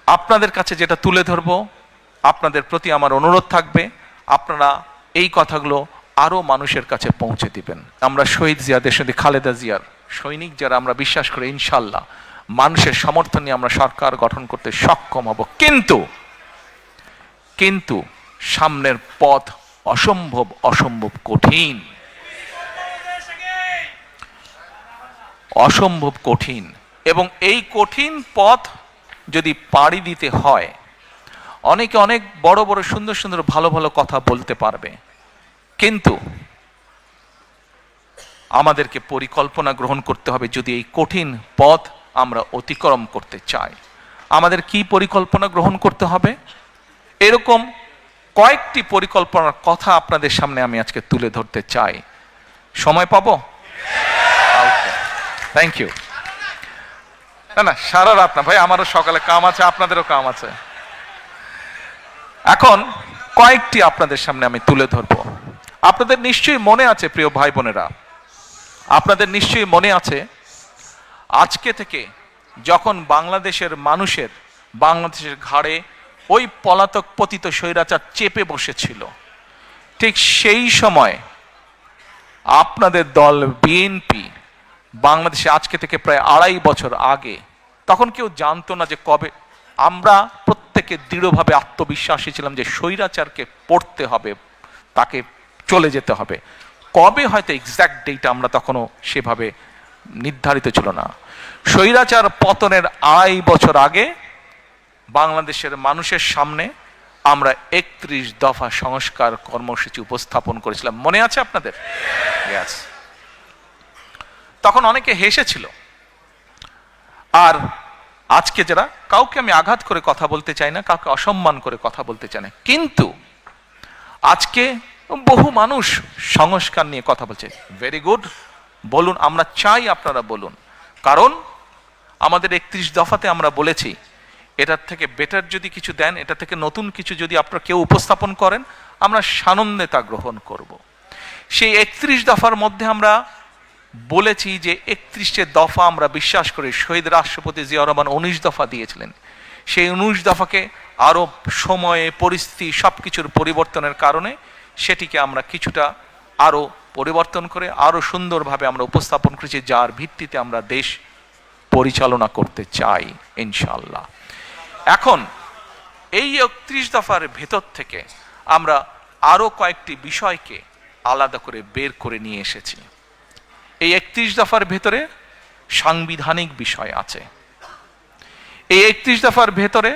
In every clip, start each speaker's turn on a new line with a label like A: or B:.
A: আপনাদের কাছে যেটা তুলে ধরব, আপনাদের প্রতি আমার অনুরোধ থাকবে আপনারা এই কথাগুলো আরো মানুষের কাছে পৌঁছে দিবেন। আমরা শহীদ জিয়া, দেশনেত্রী খালেদা জিয়ার সৈনিক যারা, আমরা বিশ্বাস করি ইনশাল্লাহ মানুষের সমর্থন নিয়ে আমরা সরকার গঠন করতে সক্ষম হব। কিন্তু সামনের পথ অসম্ভব কঠিন, এবং এই কঠিন পথ যদি পাড়ি দিতে হয়, অনেকে অনেক বড় বড় সুন্দর ভালো কথা বলতে পারবে, কিন্তু আমাদেরকে পরিকল্পনা গ্রহণ করতে হবে। যদি এই কঠিন পথ আমরা অতিক্রম করতে চাই, আমাদের কি পরিকল্পনা গ্রহণ করতে হবে? এরকম কয়েকটি পরিকল্পনার কথা আপনাদের সামনে আমি আজকে তুলে ধরতে চাই। সময় পাবো? Thank you. না সারা রাত না ভাই, আমারও সকালে কাম আছে, আপনাদেরও কাম আছে। এখন কয়েকটি আপনাদের সামনে আমি তুলে ধরবো। আপনাদের নিশ্চয়ই মনে আছে প্রিয় ভাই বোনেরা, আপনাদের নিশ্চয়ই মনে আছে আজকে থেকে যখন বাংলাদেশের ঘাড়ে ওই পলাতক পতিত স্বৈরাচার চেপে বসেছিল, ঠিক সেই সময় আপনাদের দল বিএনপি বাংলাদেশে আজকে থেকে প্রায় 2.5 বছর আগে, তখন কেউ জানতো না যে কবে, আমরা প্রত্যেকে দৃঢ়ভাবে আত্মবিশ্বাসী ছিলাম যে স্বৈরাচারকে পড়তে হবে, তাকে চলে যেতে হবে। কবে হয়তো এক্সাক্ট ডেট আমরা তখনও সেভাবে নির্ধারিত ছিল না। স্বৈরাচার পতনের 2.5 বছর আগে বাংলাদেশের মানুষের সামনে আমরা 31 দফা সংস্কার কর্মসূচি উপস্থাপন করেছিলাম। মনে আছে আপনাদের? Yes. তখন অনেকে হেসেছিল। আর আজকে যারা, কাউকে আমি আঘাত করে কথা বলতে চাই না, কাউকে অসম্মান করে কথা বলতে চাই না, কিন্তু আজকে বহু মানুষ সংস্কার নিয়ে কথা বলছে। ভেরি গুড, বলুন, আমরা চাই আপনারা বলুন। কারণ আমাদের 31 দফাতে আমরা বলেছি এটার থেকে বেটার যদি কিছু দেন, এটা থেকে নতুন কিছু যদি আপনারা কেউ উপস্থাপন করেন, আমরা সানন্দে তা গ্রহণ করব। সেই 31 দফার মধ্যে আমরা বলেছি যে 31 দফা আমরা বিশ্বাস করি শহীদ রাষ্ট্রপতি জিয়াউর রহমান 19 দফা দিয়েছিলেন। সেই 19 দফাকে আরো সময়ে পরিস্থিতি সবকিছুর পরিবর্তনের কারণে সেটিকে আমরা কিছুটা আরো পরিবর্তন করে আরো সুন্দরভাবে আমরা উপস্থাপন করেছি, যার ভিত্তিতে আমরা দেশ পরিচালনা করতে চাই ইনশাআল্লাহ। এখন এই 31 দফার ভেতর থেকে আমরা আরো কয়েকটি বিষয়কে আলাদা করে বের করে নিয়ে এসেছি। এই 31 দফার ভেতরে সাংবিধানিক বিষয় আছে, এই 31 দফার ভেতরে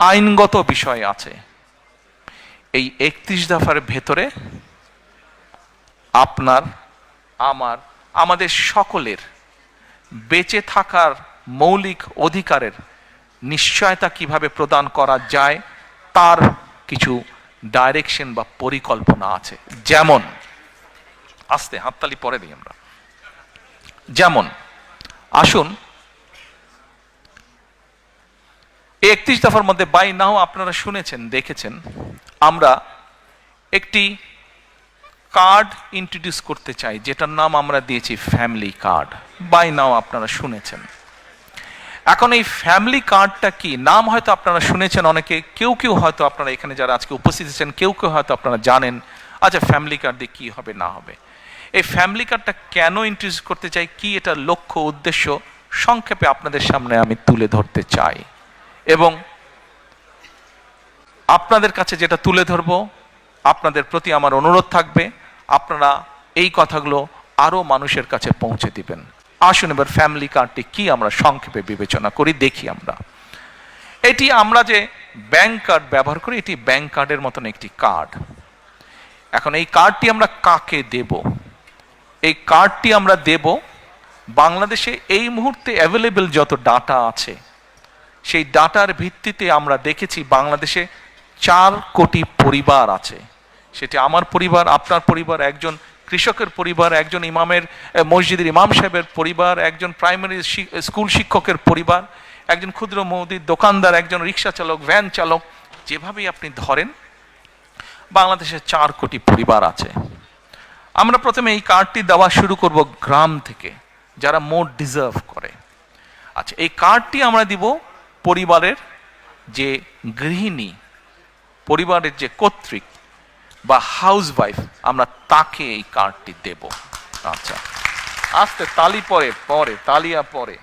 A: আইনগত বিষয় আছে, এই 31 দফার ভেতরে আপনার, আমার, আমাদের সকলের বেঁচে থাকার মৌলিক অধিকারের নিশ্চয়তা কিভাবে প্রদান করা যায় তার কিছু ডাইরেকশন বা পরিকল্পনা আছে। যেমন, আস্তে হাততালি পরে দিই আমরা, যেমন আসুন 31 দফার মধ্যে বাই নাও আপনারা শুনেছেন, দেখেছেন, আমরা একটি কার্ড ইন্ট্রোডিউস করতে চাই, যেটার নাম আমরা দিয়েছি ফ্যামিলি কার্ড। বাই নাও আপনারা শুনেছেন। এখন এই ফ্যামিলি কার্ডটা কি, নাম হয়তো আপনারা শুনেছেন অনেকে, কেউ হয়তো আপনারা এখানে যারা আজকে উপস্থিত আছেন কেউ হয়তো আপনারা জানেন। আচ্ছা, ফ্যামিলি কার্ড দিয়ে কি হবে না হবে, এই ফ্যামিলি কার্ডটা কেন ইন্ট্রোডিউস করতে চাই, কি এটা লক্ষ্য উদ্দেশ্য, সংক্ষেপে আপনাদের সামনে আমি তুলে ধরতে চাই। এবং আপনাদের কাছে যেটা তুলে ধরব, আপনাদের প্রতি আমার অনুরোধ থাকবে আপনারা এই কথাগুলো আরো মানুষের কাছে পৌঁছে দিবেন। আসুন এবার ফ্যামিলি কার্ডটি কি আমরা সংক্ষেপে বিবেচনা করি, দেখি। এটি আমরা যে ব্যাংক কার্ড ব্যবহার করি, এটি ব্যাংক কার্ডের মতন একটি কার্ড। এখন এই কার্ডটি আমরা কাকে দেব? এই কার্ডটি আমরা দেব বাংলাদেশে এই মুহূর্তে অ্যাভেলেবল যত ডাটা আছে, সেই ডাটার ভিত্তিতে আমরা দেখেছি বাংলাদেশে 4 কোটি পরিবার আছে। সেটি আমার পরিবার, আপনার পরিবার, একজন কৃষকের পরিবার, একজন মসজিদের ইমাম সাহেবের পরিবার, একজন প্রাইমারি স্কুল শিক্ষকের পরিবার, একজন ক্ষুদ্র মুদির দোকানদার, একজন রিক্সা চালক, ভ্যান চালক, যেভাবেই আপনি ধরেন বাংলাদেশে 4 কোটি পরিবার আছে। আমরা প্রথমে এই কার্ডটি দেওয়া শুরু করব গ্রাম থেকে, যারা মোর ডিজার্ভ করে। আচ্ছা, এই কার্ডটি আমরা দিব পরিবারের যে গৃহিণী, পরিবারের যে কর্ত্রী বা হাউস ওয়াইফ, আমরা তাকে এই কার্ডটি দেব। আচ্ছা, আস্তে তালি পরে তালিয়া পরে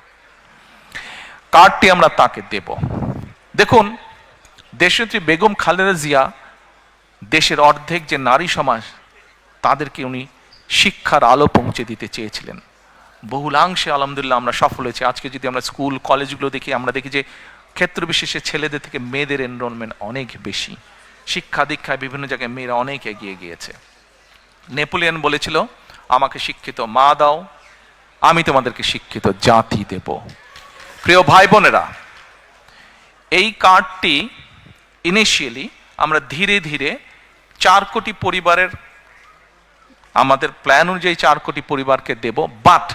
A: কার্ডটি আমরা তাকে দেব। দেখুন, দেশনেত্রী বেগম খালেদা জিয়া দেশের অর্ধেক যে নারী সমাজ, তাদেরকে উনি শিক্ষার আলো পৌঁছে দিতে চেয়েছিলেন। বহুলাংশে আলহামদুলিল্লাহ আমরা সফল হয়েছি। আজকে যদি আমরা স্কুল কলেজগুলো দেখি, আমরা দেখি যে ক্ষেত্র বিশেষে ছেলেদের থেকে মেয়েদের এনরোলমেন্ট অনেক বেশি। শিক্ষা দীক্ষায় বিভিন্ন জায়গায় মেয়েরা অনেক এগিয়ে গিয়েছে। নেপোলিয়ন বলেছিল, আমাকে শিক্ষিত মা দাও, আমি তোমাদেরকে শিক্ষিত জাতি দেব। প্রিয় ভাই বোনেরা, এই কার্ডটি ইনিশিয়ালি আমরা ধীরে ধীরে 4 কোটি পরিবারের, আমাদের প্ল্যান অনুযায়ী 4 কোটি পরিবারকে দেব। বাট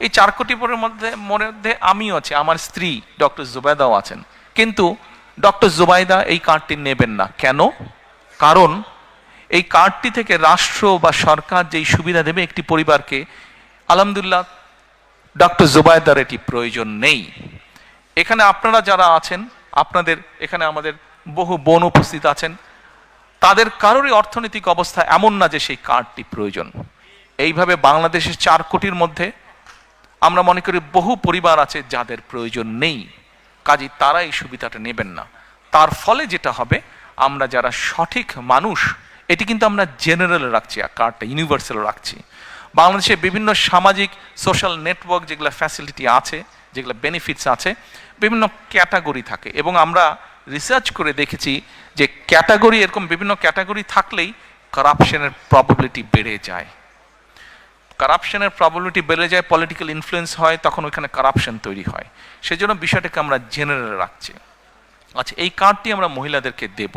A: এই 4 কোটি পরিবারের মধ্যে আমিও আছি, আমার স্ত্রী ডক্টর জুবাইদাও আছেন। কিন্তু ডক্টর জুবাইদা এই কার্ডটি নেবেন না। কেন? কারণ এই কার্ডটি থেকে রাষ্ট্র বা সরকার যেই সুবিধা দেবে একটি পরিবারকে, আলহামদুলিল্লাহ ডক্টর জুবাইদার এটি প্রয়োজন নেই। এখানে আপনারা যারা আছেন, আপনাদের এখানে আমাদের বহু বোন উপস্থিত আছেন, তাদের কারোরই অর্থনৈতিক অবস্থা এমন না যে সেই কার্ডটি প্রয়োজন। এইভাবে বাংলাদেশের 4 কোটির মধ্যে আমরা মনে করি বহু পরিবার আছে যাদের প্রয়োজন নেই, কাজেই তারা এই সুবিধাটা নেবেন না। তার ফলে যেটা হবে, আমরা যারা সঠিক মানুষ, এটি কিন্তু আমরা জেনারেল রাখছি, কার্ডটা ইউনিভার্সাল রাখছি। বাংলাদেশে বিভিন্ন সামাজিক সোশ্যাল নেটওয়ার্ক যেগুলো ফ্যাসিলিটি আছে, যেগুলো বেনিফিটস আছে, বিভিন্ন ক্যাটাগরি থাকে, এবং আমরা রিসার্চ করে দেখেছি যে ক্যাটাগরি, এরকম বিভিন্ন ক্যাটাগরি থাকলেই কারাপশনের প্রবাবিলিটি বেড়ে যায়। কারাপশনের প্রবাবিলিটি বেড়ে যায়, পলিটিক্যাল ইনফ্লুয়েন্স হয়, তখন ওইখানে কারাপশন তৈরি হয়। সেজন্য বিষয়টাকে আমরা জেনারেল রাখছি। আচ্ছা, এই কার্ডটি আমরা মহিলাদেরকে দেব।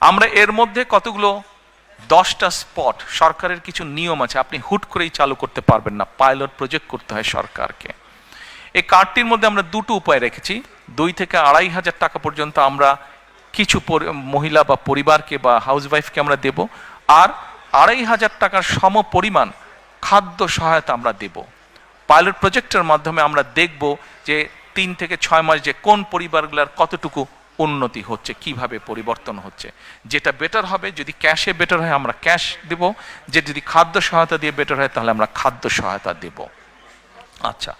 A: আমরা এর মধ্যে কতগুলো 10টা স্পট, সরকারের কিছু নিয়ম আছে, আপনি হুট করেই চালু করতে পারবেন না, পাইলট প্রজেক্ট করতে হয় সরকারকে। এই কার্ডটির মধ্যে আমরা 2টো উপায় রেখেছি। 2 থেকে 2,500 টাকা পর্যন্ত আমরা কিছু মহিলা বা পরিবারকে বা হাউসওয়াইফকে আমরা দেব, আর 2,500 টাকার সম পরিমাণ খাদ্য সহায়তা আমরা দেব। পাইলট প্রজেক্টের মাধ্যমে আমরা দেখব যে 3 থেকে 6 মাস যে কোন পরিবারগুলোর কতটুকু উন্নতি হচ্ছে, কিভাবে পরিবর্তন হচ্ছে। যেটা বেটার হবে, যদি ক্যাশে বেটার হয় আমরা ক্যাশ দেব, যে যদি খাদ্য সহায়তা দিয়ে বেটার হয় তাহলে আমরা খাদ্য সহায়তা দেব। আচ্ছা,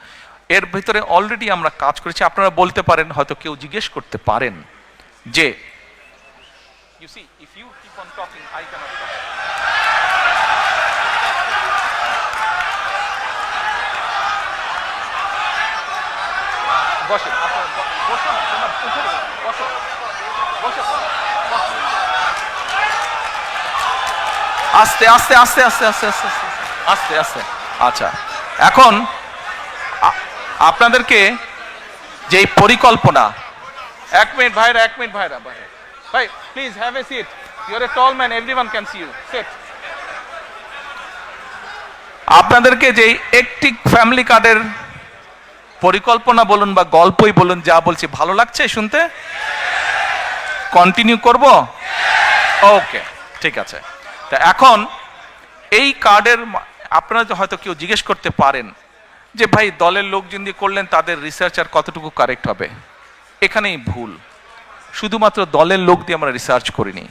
A: এর ভিতরে অলরেডি আমরা কাজ করেছি। আপনারা বলতে পারেন, হয়তো কেউ জিজ্ঞেস করতে পারেন যে you see if you keep on talking I cannot talk. বসে আপনারা বসো না, তোমরা উঠে বসো বসো আস্তে আস্তে আস্তে আস্তে আস্তে আস্তে আস্তে আস্তে। আচ্ছা, এখন আপনাদেরকে যে পরিকল্পনা, 1 মিনিট ভাইরা, 1 মিনিট ভাইরা, ভাই please have a seat, you are a tall man, everyone can see you, sit. আপনাদেরকে যে একটি ফ্যামিলি কার্ডের পরিকল্পনা বলুন বা গল্পই বলুন, যা বলছি ভালো লাগছে শুনতে? কন্টিনিউ করব? ওকে, ঠিক আছে। তা এখন এই কার্ডের আপনারা হয়তো কেউ জিজ্ঞেস করতে পারেন যে ভাই দলের লোকজন দিয়ে করলেন, তাদের রিসার্চ আর কতটুকু কারেক্ট হবে? এখানেই ভুল। শুধুমাত্র দলের লোক দিয়ে আমরা রিসার্চ করিনি।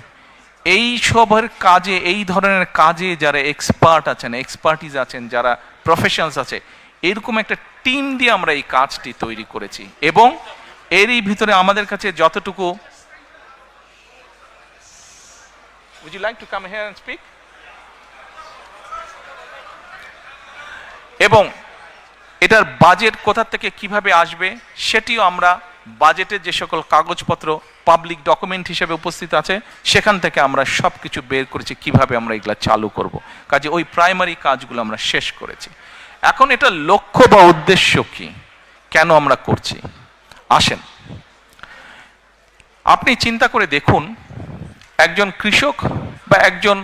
A: এই সবের কাজে, এই ধরনের কাজে যারা এক্সপার্ট আছেন, এক্সপার্টিজ আছেন, যারা প্রফেশনালস আছে, এরকম একটা টিম দিয়ে আমরা এই কাজটি তৈরি করেছি। এবং এরই ভিতরে আমাদের কাছে যতটুকু, would you like to come here and speak? এবং এটার বাজেট কোথা থেকে কিভাবে আসবে সেটিও আমরা বাজেটের যে সকল কাগজপত্র পাবলিক ডকুমেন্ট হিসেবে উপস্থিত আছে, সেখান থেকে আমরা সব কিছু বের করেছি কিভাবে আমরা এগুলা চালু করব। কাজে ওই প্রাইমারি কাজগুলো আমরা শেষ করেছি। এখন এটা লক্ষ্য বা উদ্দেশ্য কি, কেন আমরা করছি, আসেন আপনি চিন্তা করে দেখুন। একজন কৃষক বা একজন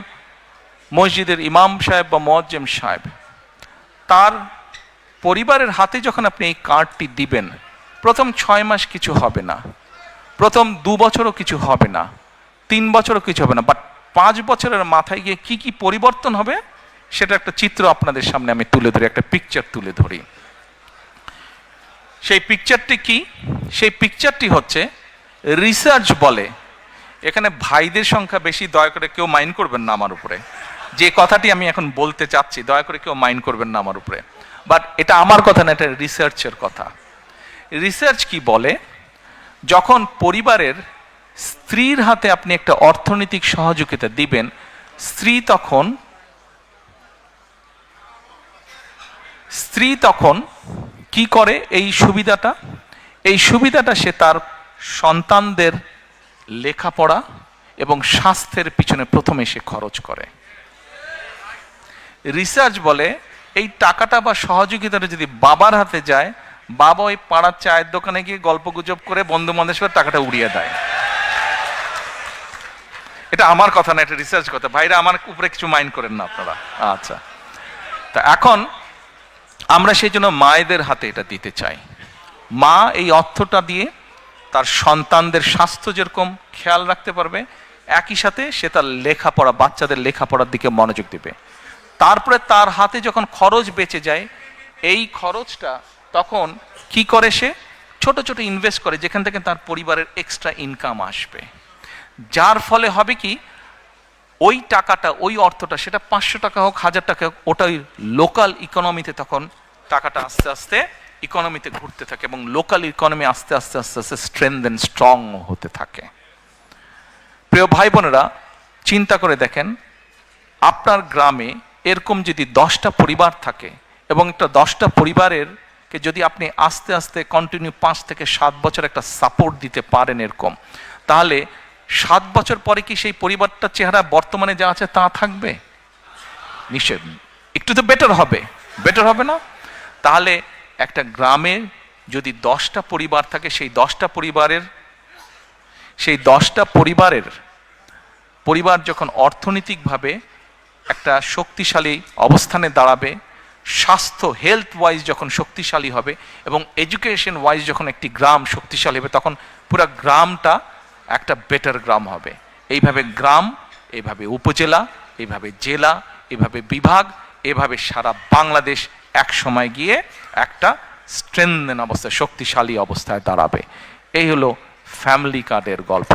A: মসজিদের ইমাম সাহেব বা মুয়াজ্জিম সাহেব, তার পরিবারের হাতে যখন আপনি এই কার্ডটি দিবেন, প্রথম 6 মাস কিছু হবে না, প্রথম 2 বছরও কিছু হবে না, 3 বছরও কিছু হবে না, বাট 5 বছরের মাথায় গিয়ে কি কি পরিবর্তন হবে সেটা একটা চিত্র আপনাদের সামনে আমি তুলে ধরি, একটা পিকচার তুলে ধরি। সেই পিকচারটি কি? সেই পিকচারটি হচ্ছে রিসার্চ বলে, এখানে ভাইদের সংখ্যা বেশি, দয়া করে কেউ মাইন্ড করবেন না আমার উপরে, যে কথাটি আমি এখন বলতে চাচ্ছি দয়া করে কেউ মাইন্ড করবেন না আমার উপরে, বাট এটা আমার কথা না, এটা রিসার্চের কথা। রিসার্চ কি বলে, যখন পরিবারের স্ত্রীর হাতে আপনি একটা অর্থনৈতিক সহযোগিতা দিবেন, স্ত্রী তখন কি করে, এই সুবিধাটা সে তার সন্তানদের লেখাপড়া এবং স্বাস্থ্যের পিছনে প্রথমে সে খরচ করে। রিসার্চ বলে এই টাকাটা বা সহযোগিতাটা যদি বাবার হাতে যায়, বাবা ওই পাড়ার চায়ের দোকানে গিয়ে গল্পগুজব করে বন্ধু বান্ধবের টাকাটা উড়িয়ে দেয়। এটা আমার কথা না, এটা রিসার্চ কথা। ভাইরা আমার উপরে কিছু মাইন্ড করেন না আপনারা। আচ্ছা, তা এখন আমরা সেই জন্য মায়েদের হাতে এটা দিতে চাই। মা এই অর্থটা দিয়ে তার সন্তানদের স্বাস্থ্য যেরকম খেয়াল রাখতে পারবে, একই সাথে সে তার লেখাপড়া, বাচ্চাদের লেখাপড়ার দিকে মনোযোগ দেবে। তারপরে তার হাতে যখন খরচ বেঁচে যায়, এই খরচটা তখন কি করে, সে ছোট ছোট ইনভেস্ট করে, যেখান থেকে তার পরিবারের এক্সট্রা ইনকাম আসবে। যার ফলে হবে কি, ওই টাকাটা, ওই অর্থটা, সেটা 500 টাকা হোক, 1000 টাকা হোক, ওটাই লোকাল ইকোনমিতে তখন টাকাটা আস্তে আস্তে ইকোনমিতে ঘুরতে থাকে এবং লোকাল ইকোনমি আস্তে আস্তে আস্তে আস্তে স্ট্রেংথেন, স্ট্রং হতে থাকে। প্রিয় ভাই বোনেরা, চিন্তা করে দেখেন, আপনার গ্রামে এরকম যদি 10টা পরিবার থাকে এবং একটা 10টা পরিবারের কে যদি আপনি আস্তে আস্তে কন্টিনিউ 5 থেকে 7 বছর একটা সাপোর্ট দিতে পারেন এরকম, তাহলে 7 বছর পরে কি সেই পরিবারটার চেহারা বর্তমানে যা আছে তা থাকবে? নিশ্চয় একটু তো বেটার হবে না? তাহলে একটা গ্রামে যদি 10টা পরিবার থাকে, সেই 10টা পরিবার যখন অর্থনৈতিকভাবে একটা শক্তিশালী অবস্থানে দাঁড়াবে, স্বাস্থ্য, হেলথ ওয়াইজ যখন শক্তিশালী হবে এবং এডুকেশন ওয়াইজ যখন একটি গ্রাম শক্তিশালী হবে, তখন পুরো গ্রামটা একটা বেটার গ্রাম হবে। এইভাবে গ্রাম, এইভাবে উপজেলা, এইভাবে জেলা, এইভাবে বিভাগ, এভাবে সারা বাংলাদেশ এক সময় গিয়ে একটা স্ট্রেংথেন অবস্থায়, শক্তিশালী অবস্থায় দাঁড়াবে। এই হলো ফ্যামিলি কার্ডের গল্প।